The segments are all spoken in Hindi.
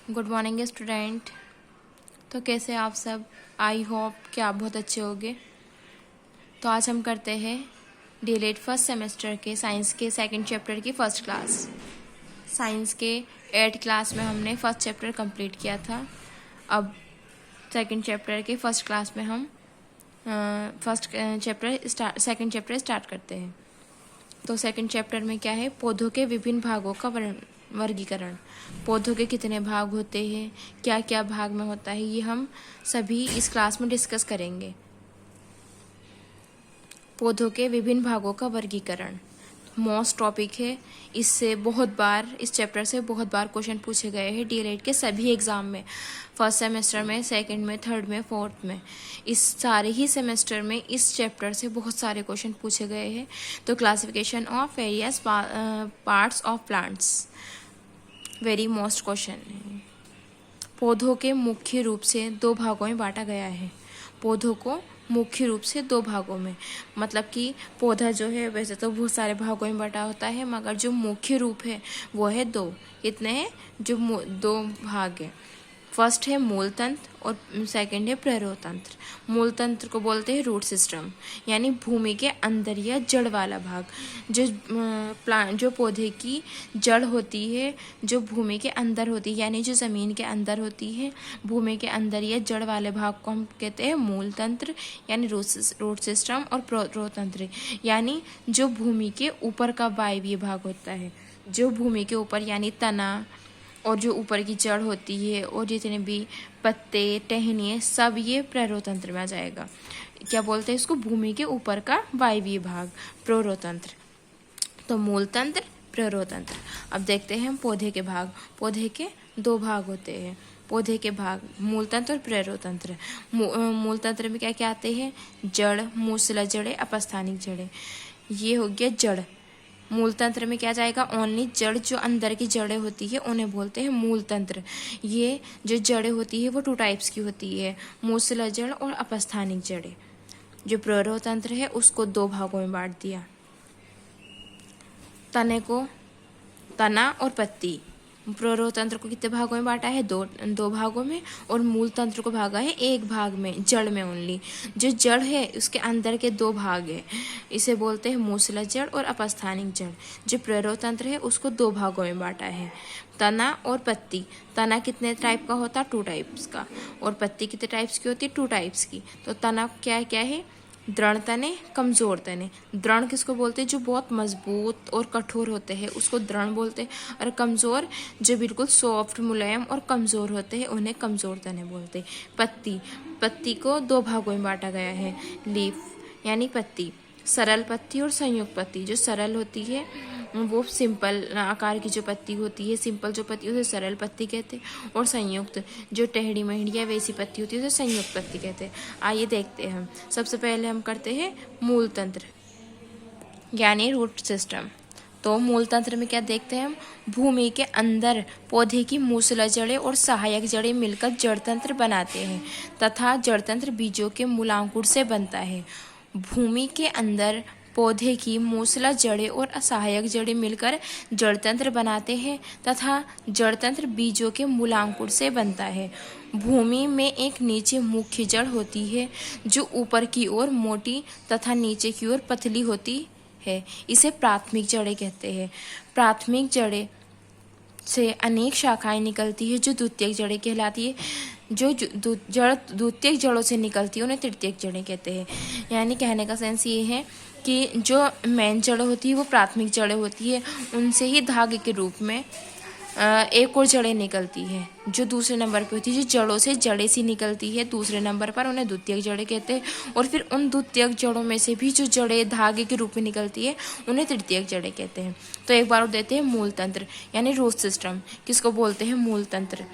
Good morning student. तो कैसे आप सब? आई होप कि आप बहुत अच्छे होंगे। तो आज हम करते हैं डीएलएड फर्स्ट सेमेस्टर के साइंस के सेकंड चैप्टर की फर्स्ट क्लास। साइंस के 8th क्लास में हमने फर्स्ट चैप्टर कंप्लीट किया था। अब सेकंड चैप्टर के फर्स्ट क्लास में हम सेकंड चैप्टर स्टार्ट करते हैं। तो सेकंड चैप्टर में क्या है? पौधों के विभिन्न भागों का वर्गीकरण। पौधों के कितने भाग होते हैं, क्या क्या भाग में होता है, ये हम सभी इस क्लास में डिस्कस करेंगे। पौधों के विभिन्न भागों का वर्गीकरण मोस्ट टॉपिक है। इस चैप्टर से बहुत बार क्वेश्चन पूछे गए हैं डीएलएड के सभी एग्जाम में, फर्स्ट सेमेस्टर में, सेकंड में, थर्ड में, फोर्थ में। इस सारे ही सेमेस्टर में इस चैप्टर से बहुत सारे क्वेश्चन पूछे गए हैं। तो classification of various parts of plants very most question है। पौधों के मुख्य रूप से 2 भागों में बांटा गया है। पौधों को मुख्य रूप से 2 भागों में, मतलब कि पौधा जो है वैसे तो बहुत सारे भागों में बटा होता है, मगर जो मुख्य रूप है वो है 2। कितने हैं? जो 2 भाग है। फर्स्ट है मूल तंत्र और सेकंड है प्ररोतंत्र। मूल तंत्र को बोलते हैं रूट सिस्टम, यानी भूमि के अंदर या जड़ वाला भाग। जो पौधे की जड़ होती है, जो भूमि के अंदर होती है, यानी जो ज़मीन के अंदर होती है, भूमि के अंदर या जड़ वाले भाग को हम कहते हैं मूल तंत्र यानी रूट सिस्टम, और प्ररोतंत्र यानी जो भूमि के ऊपर का वायवीय भाग होता है। जो भूमि के ऊपर यानी तना और जो ऊपर की जड़ होती है और जितने भी पत्ते, टहनियाँ, सब ये प्ररोतंत्र में आ जाएगा। क्या बोलते हैं इसको? भूमि के ऊपर का वायवीय भाग, प्ररोतंत्र। तो मूल तंत्र, प्ररोतंत्र। अब देखते हैं हम पौधे के भाग। पौधे के 2 भाग होते हैं। पौधे के भाग मूल तंत्र और प्ररोतंत्र। मूल तंत्र में क्या क्या आते हैं? जड़, मूसला जड़ें, अपस्थानिक जड़ें। ये हो गया जड़। मूल तंत्र में क्या जाएगा? ओनली जड़, जो अंदर की जड़ें होती है उन्हें बोलते हैं मूल तंत्र। ये जो जड़ें होती है वो 2 टाइप्स की होती है, मूसला जड़ और अपस्थानिक जड़ें। जो प्ररोतंत्र है उसको 2 भागों में बांट दिया। तना और पत्ती। प्ररोतंत्र को कितने भागों में बांटा है? 2 भागों में। और मूल तंत्र को भागा है 1 भाग में, जड़ में ओनली। जो जड़ है उसके अंदर के 2 भाग है, इसे बोलते हैं मूसला जड़ और अपस्थानिक जड़। जो प्ररोतंत्र है उसको 2 भागों में बांटा है, तना और पत्ती। तना कितने टाइप का होता? 2 टाइप्स का। और पत्ती कितने टाइप्स की होती? 2 टाइप्स की। तो तना क्या क्या है? दृढ़ तने, कमज़ोर तने। दृढ़ किसको बोलते हैं? जो बहुत मजबूत और कठोर होते हैं उसको दृढ़ बोलते हैं, और कमज़ोर जो बिल्कुल सॉफ्ट, मुलायम और कमज़ोर होते हैं उन्हें कमज़ोर तने बोलते हैं। पत्ती को 2 भागों में बांटा गया है, लीफ यानी पत्ती, सरल पत्ती और संयुक्त पत्ती। जो सरल होती है वो सिंपल आकार की जो पत्ती होती है, सिंपल जो पत्ती उसे सरल पत्ती कहते हैं, और संयुक्त जो टेढ़ी मेढ़ी या वैसी पत्ती होती है उसे संयुक्त पत्ती कहते हैं। आइए देखते हैं हम। सबसे पहले हम करते हैं मूल तंत्र यानी रूट सिस्टम। तो मूल तंत्र में क्या देखते हैं हम? भूमि के अंदर पौधे की मूसला जड़ें और सहायक जड़ें मिलकर जड़ तंत्र बनाते हैं, तथा जड़ तंत्र बीजों के मूलांकुर से बनता है। भूमि के अंदर पौधे की मूसला जड़ें और असहायक जड़ें मिलकर जड़तंत्र बनाते हैं, तथा जड़तंत्र बीजों के मूलांकुर से बनता है। भूमि में एक नीचे मुख्य जड़ होती है जो ऊपर की ओर मोटी तथा नीचे की ओर पतली होती है, इसे प्राथमिक जड़ें कहते हैं। प्राथमिक जड़ें से अनेक शाखाएं निकलती है जो द्वितीयक जड़ें कहलाती है। जो द्वितीयक जड़ों से निकलती है उन्हें तृतीयक जड़ें कहते हैं। यानी कहने का सेंस ये है कि जो मेन जड़ें होती है वो प्राथमिक जड़ें होती है, उनसे ही धागे के रूप में एक और जड़ें निकलती है जो दूसरे नंबर पे होती है। जो जड़ों से जड़ें सी निकलती है दूसरे नंबर पर, उन्हें द्वितीयक जड़ें कहते हैं। और फिर उन द्वितीयक जड़ों में से भी जो जड़ें धागे के रूप में निकलती है उन्हें तृतीयक जड़ें कहते हैं। तो एक बार और देते हैं मूल तंत्र यानी रूट सिस्टम। किसको बोलते हैं? मूल तंत्र।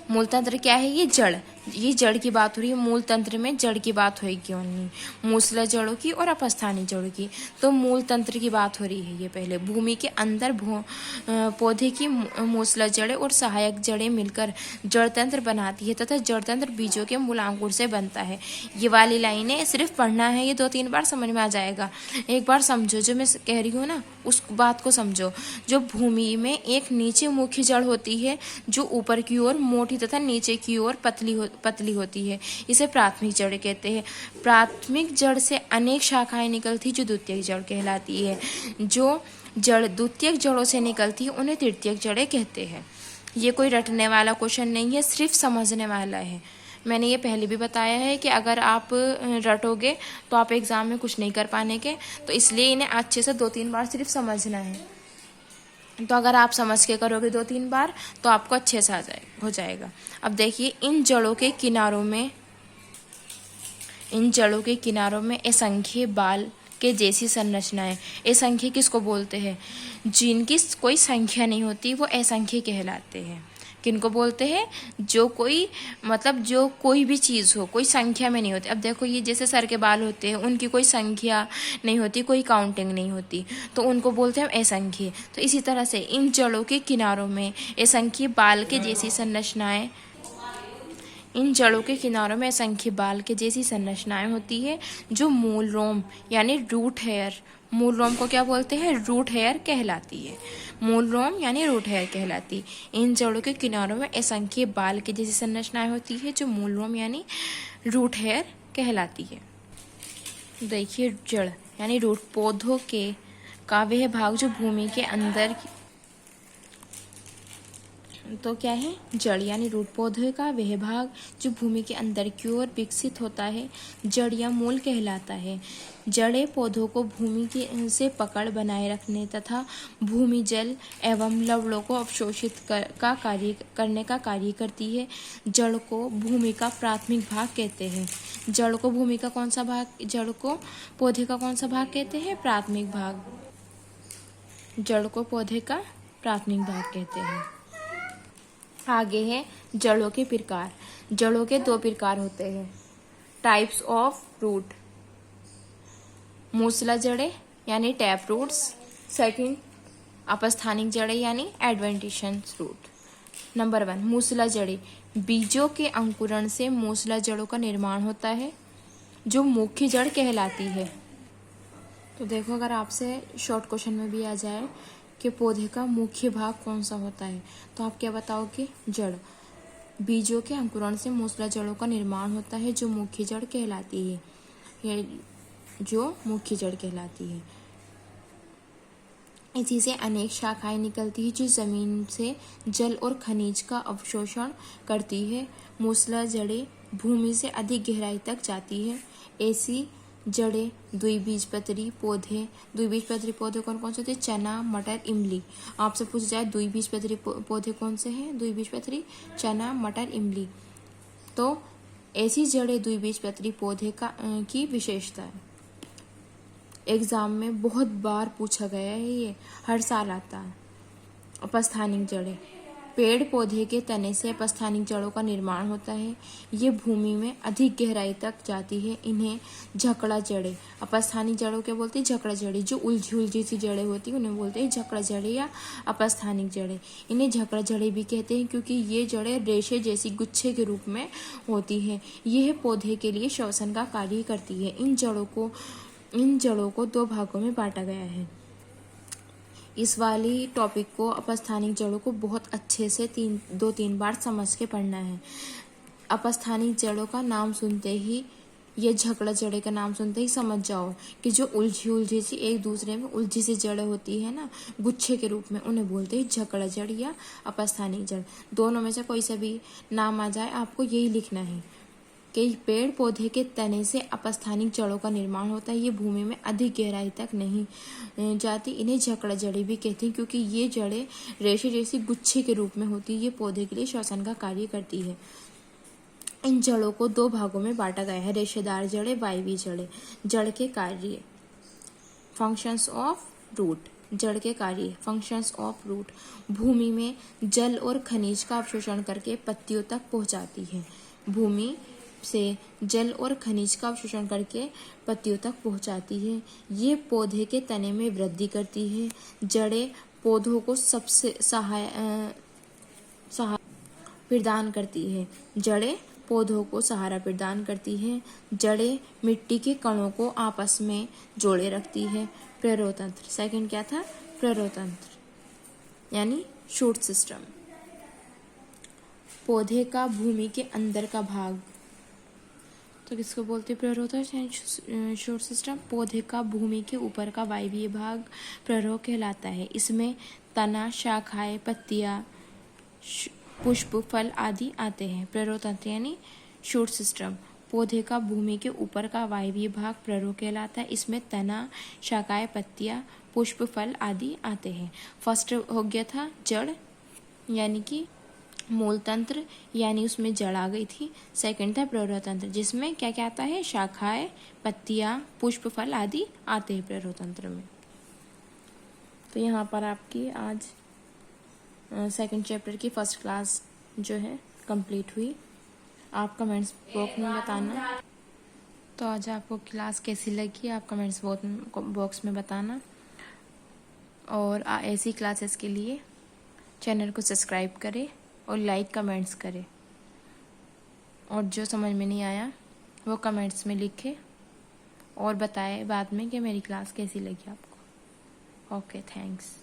मूल तंत्र क्या है? ये जड़, ये जड़ की बात हो रही है। मूल तंत्र में जड़ की बात होगी ओनली, मूसला जड़ों की और अपस्थानिक जड़ों की। तो मूल तंत्र की बात हो रही है ये पहले। भूमि के अंदर पौधे की मूसला जड़ें और सहायक जड़ें मिलकर जड़ तंत्र बनाती है तथा जड़ तंत्र बीजों के मूलांकुर से बनता है। ये वाली लाइनें सिर्फ पढ़ना है, ये 2-3 बार समझ में आ जाएगा। एक बार समझो जो मैं कह रही हूँ ना, उस बात को समझो। जो भूमि में एक नीचे मुख्य जड़ होती है जो ऊपर की ओर मोटी तथा नीचे की ओर पतली होती है, इसे प्राथमिक जड़ कहते हैं। प्राथमिक जड़ से अनेक शाखाएं निकलती जो द्वितीयक जड़ कहलाती है। जो जड़ द्वितीयक जड़ों से निकलती है उन्हें तृतीयक जड़ें कहते हैं। ये कोई रटने वाला क्वेश्चन नहीं है, सिर्फ समझने वाला है। मैंने ये पहले भी बताया है कि अगर आप रटोगे तो आप एग्ज़ाम में कुछ नहीं कर पाने के, तो इसलिए इन्हें अच्छे से 2-3 बार सिर्फ समझना है। तो अगर आप समझ के करोगे 2-3 बार तो आपको अच्छे से हो जाएगा। अब देखिए, इन जड़ों के किनारों में असंख्य बाल के जैसी संरचनाएं। असंख्य किसको बोलते हैं? जिनकी कोई संख्या नहीं होती वो असंख्य कहलाते हैं। किनको बोलते हैं? जो कोई भी चीज़ हो, कोई संख्या में नहीं होती। अब देखो, ये जैसे सर के बाल होते हैं, उनकी कोई संख्या नहीं होती, कोई काउंटिंग नहीं होती, तो उनको बोलते हैं असंख्य। तो इसी तरह से इन जड़ों के किनारों में असंख्य बाल के जैसी संरचनाएं होती है जो मूल रोम यानी रूट हेयर, मूल रोम को क्या बोलते हैं? रूट हेयर कहलाती है। मूल रोम यानी रूट हेयर कहलाती। इन जड़ों के किनारों में असंख्य बाल के जैसी संरचनाएं होती है जो मूल रोम यानी रूट हेयर कहलाती है। देखिए, जड़ यानी रूट, पौधों का वह भाग जो भूमि के अंदर, तो क्या है? जड़ यानी रूट, पौधे का वह भाग जो भूमि के अंदर की ओर विकसित होता है जड़ या मूल कहलाता है। जड़ें पौधों को भूमि के से पकड़ बनाए रखने तथा भूमि जल एवं लवणों को अवशोषित करने का कार्य करती है। जड़ को भूमि का प्राथमिक भाग कहते हैं। जड़ को भूमि का कौन सा भाग, जड़ को पौधे का कौन सा भाग कहते हैं? प्राथमिक भाग। जड़ को पौधे का प्राथमिक भाग कहते हैं। आगे है जड़ों के प्रकार। जड़ों के 2 प्रकार होते हैं। टाइप्स ऑफ रूट, मूसला जड़ें यानी टैप रूट्स। सेकंड, अपस्थानिक जड़ें यानी एडवेंटिशियस रूट। नंबर 1, मूसला जड़ें। बीजों के अंकुरण से मूसला जड़ों का निर्माण होता है जो मुख्य जड़ कहलाती है। तो देखो, अगर आपसे शॉर्ट क्वेश्चन में भी आ जाए कि पौधे का मुख्य भाग कौन सा होता है, तो आप क्या बताओगे? जड़। बीजों के अंकुरण से मूसला जड़ों का निर्माण होता है जो मुख्य जड़ कहलाती है, इसी से अनेक शाखाएं निकलती है जो जमीन से जल और खनिज का अवशोषण करती है। मूसला जड़ें भूमि से अधिक गहराई तक जाती है। ऐसी जड़ें द्विबीजपत्री पौधे कौन कौन से होते हैं? चना, मटर, इमली। आपसे पूछ जाए द्विबीजपत्री पौधे कौन से हैं? द्विबीजपत्री चना, मटर, इमली। तो ऐसी जड़ें द्विबीजपत्री पौधे की विशेषता है। एग्जाम में बहुत बार पूछा गया है, ये हर साल आता है। अपस्थानिक जड़ें, पेड़ पौधे के तने से अपस्थानिक जड़ों का निर्माण होता है। ये भूमि में अधिक गहराई तक जाती है। इन्हें झकड़ा जड़ें, अपस्थानिक जड़ों क्या बोलते हैं? झकड़ा जड़ें। जो उलझी सी जड़ें होती हैं उन्हें बोलते हैं झकड़ा जड़ें या अपस्थानिक जड़ें। इन्हें झकड़ा जड़ें भी कहते हैं क्योंकि ये जड़ें रेशे जैसी गुच्छे के रूप में होती हैं। यह पौधे के लिए श्वसन का कार्य करती है। इन जड़ों को 2 भागों में बांटा गया है। इस वाली टॉपिक को, अपस्थानिक जड़ों को बहुत अच्छे से 2-3 बार समझ के पढ़ना है। अपस्थानिक जड़ों का नाम सुनते ही, ये झकड़ा जड़ें का नाम सुनते ही समझ जाओ कि जो उलझी सी एक दूसरे में उलझी सी जड़ें होती है ना, गुच्छे के रूप में, उन्हें बोलते हैं झकड़ा जड़ या अपस्थानिक जड़। दोनों में से कोई सा भी नाम आ जाए, आपको यही लिखना है कि पेड़ पौधे के तने से अपस्थानिक जड़ों का निर्माण होता है। ये भूमि में अधिक गहराई तक नहीं जाती। इन्हें झकड़ा जड़ें भी कहते हैं क्योंकि ये जड़ें रेशे जैसी गुच्छे के रूप में होती है। ये पौधे के लिए श्वसन का कार्य करती है। इन जड़ों को 2 भागों में बांटा गया है, रेशेदार जड़ें, वायवीय जड़ें। जड़ के कार्य, फंक्शंस ऑफ रूट। जड़ के कार्य, फंक्शंस ऑफ रूट, भूमि में जल और खनिज का अवशोषण करके पत्तियों तक पहुंचाती है। भूमि से जल और खनिज का अवशोषण करके पत्तियों तक पहुंचाती है। ये पौधे के तने में वृद्धि करती है। जड़ें पौधों को सबसे सहाय प्रदान करती है। जड़ें पौधों को सहारा प्रदान करती है। जड़ें मिट्टी के कणों को आपस में जोड़े रखती है। प्ररोतंत्र, सेकंड क्या था? प्ररोतंत्र यानी शूट सिस्टम। पौधे का भूमि के अंदर का भाग, तो किसको बोलते हैं? प्ररोतंत्र यानी शूट सिस्टम। पौधे का भूमि के ऊपर का वायवीय भाग प्ररोह कहलाता है। इसमें तना, शाखाएं, पत्तियां, पुष्प, फल आदि आते हैं। प्ररोतंत्र यानी शूट सिस्टम। पौधे का भूमि के ऊपर का वायवीय भाग प्ररोह कहलाता है। इसमें तना, शाखाएं, पत्तियां, पुष्प, फल आदि आते हैं। फर्स्ट हो गया था जड़ यानी कि मूल तंत्र, यानी उसमें जड़ आ गई थी। सेकंड था प्ररोतंत्र, जिसमें क्या क्या आता है? शाखाएं, पत्तियां, पुष्प, फल आदि आते हैं प्ररोतंत्र में। तो यहाँ पर आपकी आज सेकंड चैप्टर की फर्स्ट क्लास जो है कंप्लीट हुई। आप कमेंट्स बॉक्स में बताना। तो आज आपको क्लास कैसी लगी आप कमेंट्स बॉक्स में बताना। और ऐसी क्लासेस के लिए चैनल को सब्सक्राइब करें और लाइक कमेंट्स करें। और जो समझ में नहीं आया वो कमेंट्स में लिखें और बताएं बाद में कि मेरी क्लास कैसी लगी आपको। Okay, thanks.